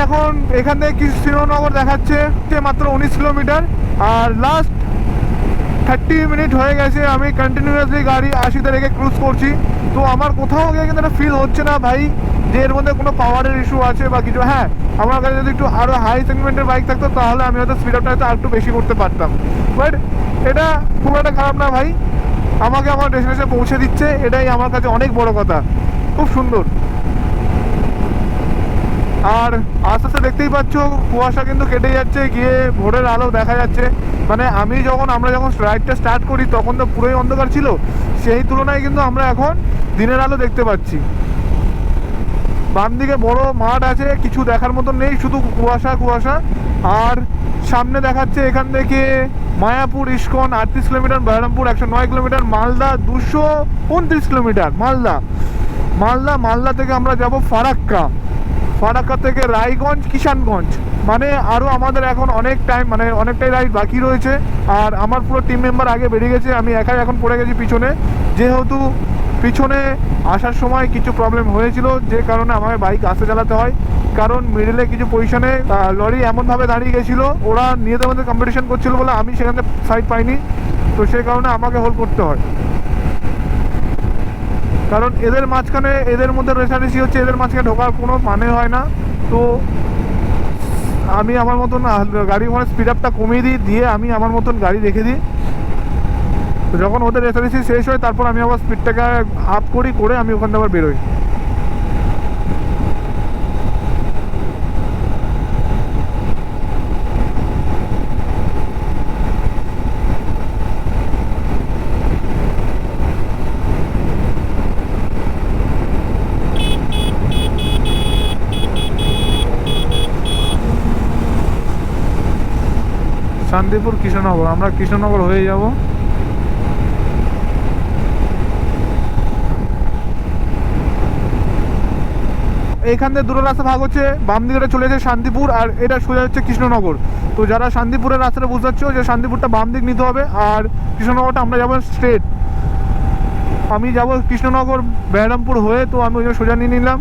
এখন এখান থেকে কৃষ্ণনগর দেখাচ্ছে মাত্র 19 কিলোমিটার, আর লাস্ট 30 মিনিট হয়ে গেছে আমি কন্টিনিউয়াসলি গাড়ি 80-তে রেখে ক্রুজ করছি। তো আমার কোথাও গিয়ে কিন্তু একটা ফিল হচ্ছে না ভাই যে এর মধ্যে কোনো পাওয়ারের ইস্যু আছে বা কিছু। হ্যাঁ, আমার কাছে যদি একটু আরও হাই সেগমেন্টের বাইক থাকতো তাহলে আমি হয়তো স্পিড আপটা হয়তো আর একটু বেশি করতে পারতাম, বাট এটা খুব একটা খারাপ না ভাই, আমাকে আমার ডেস্টিনেশনে পৌঁছে দিচ্ছে, এটাই আমার কাছে অনেক বড় কথা। খুব সুন্দর। আর আস্তে আস্তে দেখতেই পাচ্ছ কুয়াশা কিন্তু কেটে যাচ্ছে, গিয়ে ভোরের আলো দেখা যাচ্ছে। মানে আমরা যখন রাইডটা স্টার্ট করি তখন তো পুরোই অন্ধকার ছিল, সেই তুলনায় কিন্তু আমরা এখন দিনের আলো দেখতে পাচ্ছি। বাম দিকে বড় মাঠ আছে, কিছু দেখার মতন নেই, শুধু কুয়াশা কুয়াশা। আর সামনে দেখাচ্ছে এখান থেকে Mayapur ISKCON 38 kilometre, Baharampur 109 kilometre, Malda 229 kilometre. Malda থেকে আমরা যাব ফারাক্কা থেকে রায়গঞ্জ, কিষানগঞ্জ। মানে আরও আমাদের এখন অনেকটাই রাইড বাকি রয়েছে। আর আমার পুরো টিম মেম্বার আগে বেরিয়ে গেছে, আমি একাই এখন পড়ে গেছি পিছনে। যেহেতু পিছনে আসার সময় কিছু প্রবলেম হয়েছিল, যে কারণে আমাকে বাইক আস্তে চালাতে হয়, কারণ মিডলে কিছু পজিশনে লরি এমনভাবে দাঁড়িয়ে গেছিলো, ওরা নিজেদের মধ্যে কম্পিটিশন করছিল বলে আমি সেখানে সাইড পাইনি, তো সেই কারণে আমাকে হোল্ড করতে হয়। কারণ এদের মধ্যে রেসারেসি হচ্ছে, এদের মাঝখানে ঢোকার কোনো মানে হয় না। তো আমি আমার মতন গাড়ি ওখানে স্পিড আপটা কমিয়ে দিয়ে আমি আমার মতন গাড়ি রেখে দিই। তো যখন ওদের রেসারেসি শেষ হয় তারপর আমি আবার স্পিডটাকে আপ করে আমি ওখান থেকে আবার বেরোই। শান্তিপুর কৃষ্ণনগর, আমরা কৃষ্ণনগর হয়ে যাব। এইখান থেকে দুটো রাস্তা ভাগ হচ্ছে, বাম দিকে চলে যাচ্ছে শান্তিপুর আর এটা সোজা হচ্ছে কৃষ্ণনগর। তো যারা শান্তিপুরের রাস্তাটা বুঝতে পারছো যে শান্তিপুরটা বাম দিক নিতে হবে, আর কৃষ্ণনগরটা আমরা যাবো স্ট্রেট। আমি যাব কৃষ্ণনগর বহরমপুর হয়ে, তো আমি ওই সোজা নিয়ে নিলাম।